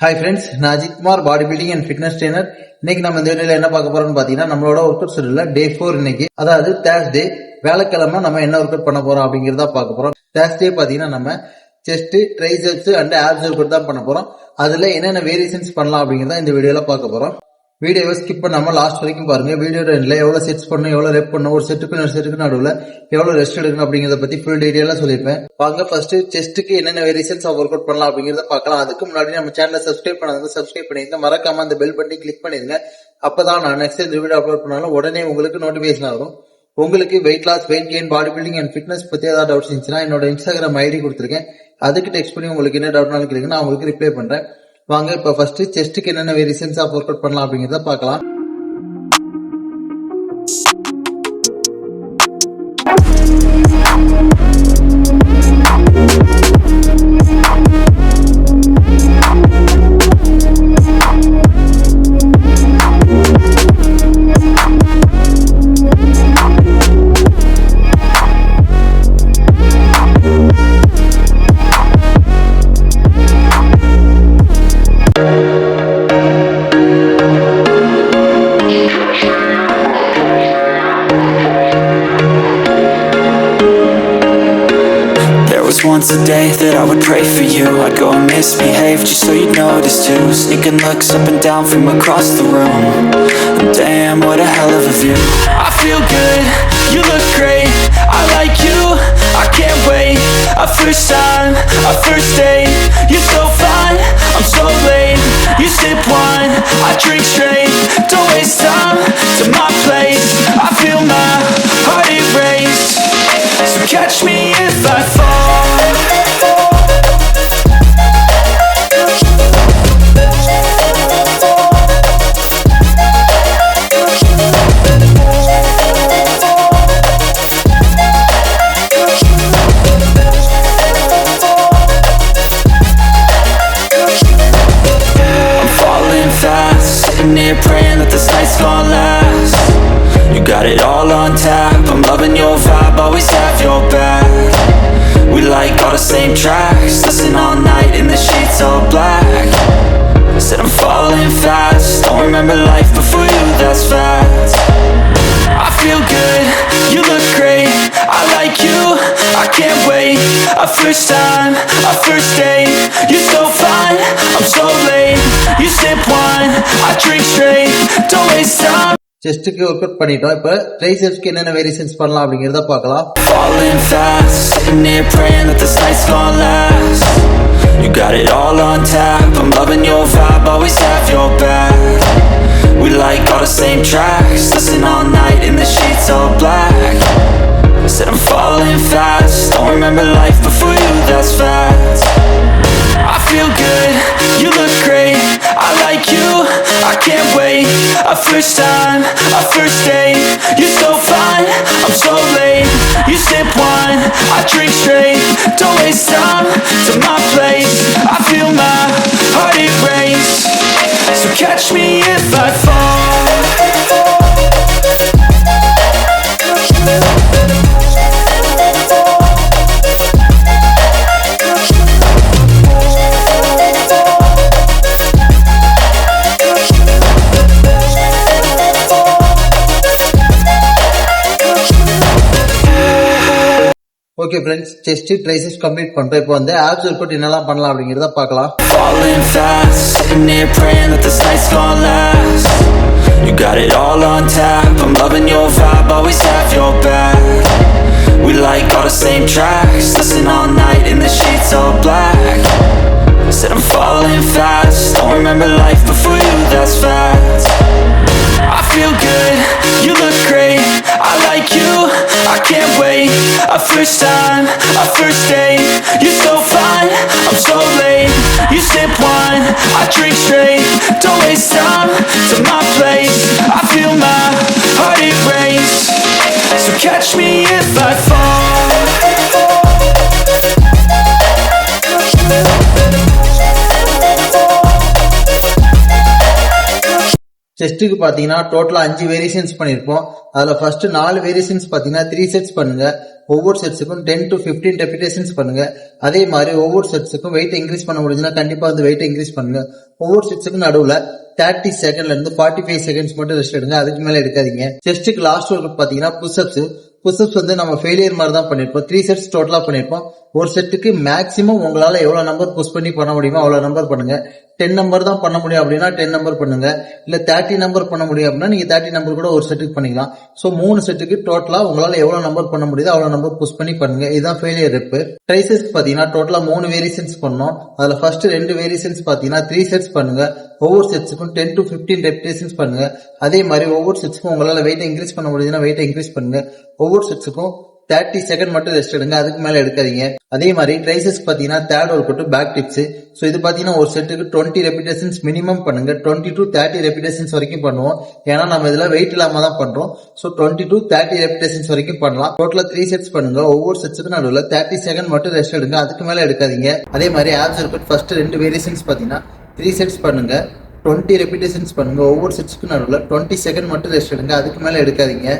Hi friends, நான் Ajith Kumar, body building and fitness trainer. இன்னைக்கு நம்ம இந்த வீடியோல என்ன பார்க்க போறோம்னு பாத்தீங்கன்னா, நம்மளோட ஒர்க் அவுட் ஷெட்யூல்ல டே 4 இன்னைக்கு, அதாவது தேர்ஸ்டே, வியாழக்கிழமை நம்ம என்ன ஒர்க் அவுட் பண்ண போறோம் அப்படிங்கறத பார்க்க போறோம். தேர்ஸ்டே பாத்தீங்கன்னா நம்ம chest, triceps and apps work out தான் பண்ண போறோம். அதுல என்னென்ன வேரியேஷன்ஸ் பண்ணலாம் அப்படிங்கறத இந்த வீடியோல பார்க்க போறோம். வீடியோவை ஸ்கிப் பண்ணாம லாஸ்ட் வரைக்கும் பாருங்க. வீடியோல எவ்வளவு செட்ஸ் பண்ணணும், எவ்வளவு ரெப் பண்ணணும், ஒரு செட்டுக்கு நடுவில் எவ்வளவு ரெஸ்ட் எடுக்கணும் அப்படிங்கறத பத்தி ஃபுல் டீடைலா சொல்லியிருப்பேன். வாங்க ஃபர்ஸ்ட் செஸ்ட்டுக்கு என்னென்ன வேரியேஷன்ஸ் ஒர்க் அவுட் பண்ணலாம் அப்படிங்கறத பார்க்கலாம். அதுக்கு முன்னாடி நம்ம சேனலை சப்ஸ்கிரைப் பண்ணாதவங்க சப்ஸ்கிரைப் பண்ணிருங்க, மறக்காம அந்த பெல் பட்டனை கிளிக் பண்ணிருங்க. அப்பதான் நான் நெக்ஸ்ட் வீடியோ அப்லோட் பண்ணாலும் உடனே உங்களுக்கு நோட்டிபிகேஷன் ஆகும். உங்களுக்கு weight loss, weight gain, body building and fitness பத்தி ஏதாவது டவுட்ஸ் இருந்துச்சுன்னா என்னோட இன்ஸ்டாகிராம் ஐடி கொடுத்துருக்கேன். அதுக்கு டெக்ஸ்ட் பண்ணி உங்களுக்கு என்ன டவுட்னாலும் கேளுங்க, நான் உங்களுக்கு ரிப்ளை பண்றேன். வாங்க இப்ப ஃபர்ஸ்ட் செஸ்ட்டுக்கு என்னென்ன வேரியேஷன்ஸ் ஒர்க் அவுட் பண்ணலாம் அப்படிங்கறத பார்க்கலாம். Once a day that I would pray for you, I'd go and misbehave just so you'd notice too. Sneaking looks up and down from across the room. Damn, what a hell of a view. I feel good, you look great, I like you, I can't wait. A first time, a first date, you're so fine, I'm so late. You sip wine, I drink straight, don't waste time to my place. I feel my heart erase, so catch me if I fall. Praying that this night's gonna last. You got it all on tap, I'm loving your vibe, always have your back. We like all the same tracks, listen all night in the sheets all black. Said I'm falling fast, don't remember life before you, that's fact. I feel good, you look great, I like you, I can't wait. A first time, a first date, you're so fine, I'm so late. You sip wine, I drink straight, don't waste time. செஸ்ட்டுக்கு work out பண்ணிட்டோம். இப்ப ட்ரைசெப்ஸ்க்கு என்னென்ன variations பண்ணலாம் அப்படிங்கறத பார்க்கலாம். Falling fast, sitting here praying that this night's gonna last. You got it all on tap, I'm loving your vibe, always have your back. We like all the same tracks, listen all night in the sheets all black. Said I'm falling fast, don't remember life before you, that's fact. I feel good, you look great, I like you, I can't wait. A first time, a first date, you're so fine, I'm so late. You sip wine, I drink straight, don't waste time to my place. I feel my heart erase, so catch me if I fall. Okay friends, chest, triceps complete பண்ணிட்டோம். இப்போ வந்து apps work out என்னெல்லாம் பண்ணலாம் அப்படிங்கறத பார்க்கலாம். Falling fast, sitting here praying that this night's gonna last. You got it all on tap, I'm loving your vibe, always have your back. We like all the same tracks, listen all night in the sheets all black. Said I'm falling fast, don't remember life before you, that's fact. I feel good, you look great, I like you, I can't wait. A first time, a first date, you're so fine, I'm so late. You sip wine, I drink straight, don't waste time to my place. I feel my heart erase, so catch me if I fall. செஸ்ட்டுக்கு பாத்தீங்கன்னா டோட்டலா 5 variations பண்ணிருப்போம். அதுல first 4 variations பாத்தீங்கன்னா 3 sets பண்ணுங்க. ஒவ்வொரு செட்ஸுக்கும் 10 to 15 repetitions பண்ணுங்க. அதே மாதிரி ஒவ்வொரு செட்ஸுக்கும் வெயிட் இன்க்ரீஸ் பண்ண முடிஞ்சுன்னா கண்டிப்பா வந்து வெயிட் இன்க்ரீஸ் பண்ணுங்க. ஒவ்வொரு செட்ஸுக்கும் நடுவுல 30 செகண்ட்ல இருந்து 45 செகண்ட்ஸ் மட்டும் ரெஸ்ட் எடுங்க, அதுக்கு மேல எடுக்காதீங்க. செஸ்ட்டுக்கு லாஸ்ட் ஒர்க் அவுட் பாத்தீங்கன்னா புஷ்அப்ஸ் வந்து நம்ம ஃபெயிலியர் மாதிரி தான் பண்ணிருப்போம். 3 செட்ஸ் டோட்டலா பண்ணிருப்போம். ஒரு செட்டுக்கு மேக்ஸிமம் உங்களால எவ்வளவு நம்பர் புஷ் பண்ணி பண்ண முடியுமோ அவ்வளவு நம்பர் பண்ணுங்க. 10 நம்பர் தான் பண்ண முடியும் அப்படின்னா 10 நம்பர் பண்ணுங்க. இல்ல 30 நம்பர் பண்ண முடியும் அப்படின்னா நீங்க 30 நம்பர் கூட ஒரு செட்டுக்கு பண்ணிக்கலாம். சோ 3 செட்டுக்கு டோட்டலா உங்களால எவ்வளவு நம்பர் பண்ண முடியுதோ அவ்வளவு நம்பர் புஷ் பண்ணி பண்ணுங்க. இதுதான் ஃபெயிலியர் ரெப். ட்ரைசெஸ் பாத்தீங்கன்னா டோட்டலா 3 வேரியேஷன்ஸ் பண்ணோம். அதுல ஃபர்ஸ்ட் 2 வேரியேஷன்ஸ் பாத்தீங்கன்னா 3 செட்ஸ் பண்ணுங்க. ஒவ்வொரு செட்ஸுக்கும் 10 to 15 ரெப்பிடேஷன்ஸ் பண்ணுங்க. அதே மாதிரி ஒவ்வொரு செட்ஸுக்கும் உங்களால வெயிட் இன்க்ரீஸ் பண்ண முடியுதுன்னா வெயிட் இன்க்ரீஸ் பண்ணுங்க. ஒவ்வொரு செட்ஸுக்கும் 30 செகண்ட் மட்டும் ரெஸ்ட் எடுங்க, அதுக்கு மேல எடுக்காதீங்க. அதே மாதிரி ட்ரைசெஸ் பாத்தீங்கன்னா third workout back dips. So இது பாத்தீங்கன்னா ஒரு செட்டுக்கு 20 ரெப்பிடேஷன்ஸ் மினிமம் பண்ணுங்க. 20 to 30 ரெப்பிடேஷன்ஸ் வரைக்கும் பண்ணுவோம். ஏன்னா நம்ம இதுல வெயிட் இல்லாம தான் பண்றோம். சோ 20 to 30 ரெப்பிடேஷன்ஸ் வரைக்கும் பண்ணலாம். டோட்டலா 3 செட்ஸ் பண்ணுங்க. ஒவ்வொரு செட்ஸுக்கு நடுவுல 30 செகண்ட் மட்டும் ரெஸ்ட் எடுங்க, அதுக்கு மேல எடுக்காதீங்க. அதே மாதிரி apps work out first 2 variations பாத்தீங்கன்னா 3 செட்ஸ் பண்ணுங்க. 20 ரெப்பிடேஷன்ஸ் பண்ணுங்க. ஒவ்வொரு செட்ஸுக்கு நடுவுல 20 செகண்ட் மட்டும் ரெஸ்ட் எடுங்க, அதுக்கு மேல எடுக்காதீங்க.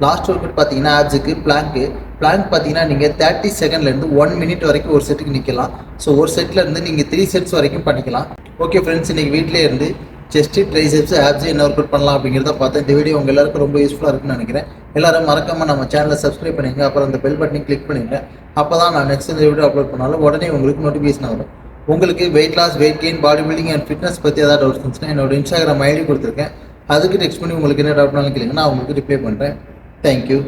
லாஸ்ட் ஒர்க் அவுட் பாத்தீங்கன்னா ஆப்ஸுக்கு பிளாங்க் பாத்தீங்கன்னா நீங்க 30 செகண்ட்ல இருந்து 1 மினிட் வரைக்கும் ஒரு செட்டுக்கு நிக்கலாம். ஸோ ஒரு செட்ல இருந்து நீங்க 3 செட்ஸ் வரைக்கும் பண்ணிக்கலாம். ஓகே ஃப்ரெண்ட்ஸ், இன்னைக்கு வீட்லயே இருந்து செஸ்ட், ட்ரைசெப்ஸ், ஆப்ஸ் என்ன ஒர்க் அவுட் பண்ணலாம் அப்படிங்கிறத பார்த்தேன். இந்த வீடியோ உங்க எல்லாருக்கும் ரொம்ப யூஸ்ஃபுல்லா இருக்குன்னு நினைக்கிறேன். எல்லாரும் மறக்காம நம்ம சேனலை சப்ஸ்கிரைப் பண்ணிங்க, அப்புறம் அந்த பெல் பட்டனை கிளிக் பண்ணிங்க. அப்பதான் நான் நெக்ஸ்ட் இந்த வீடியோ அப்லோட் பண்ணாலும் உடனே உங்களுக்கு நோட்டிஃபிகேஷன் வரும். உங்களுக்கு weight loss, weight gain, body building and fitness பத்தி ஏதாவது டவுட்ஸ் இருந்துச்சுன்னா என்னோட இன்ஸ்டாகிராம் ஐடி கொடுத்துருக்கேன், அதுக்கு டெக்ஸ்ட் பண்ணி உங்களுக்கு என்ன டவுட்னாலும் கேளுங்க, நான் உங்களுக்கு ரிப்ளை பண்றேன். தேங்க்யூ.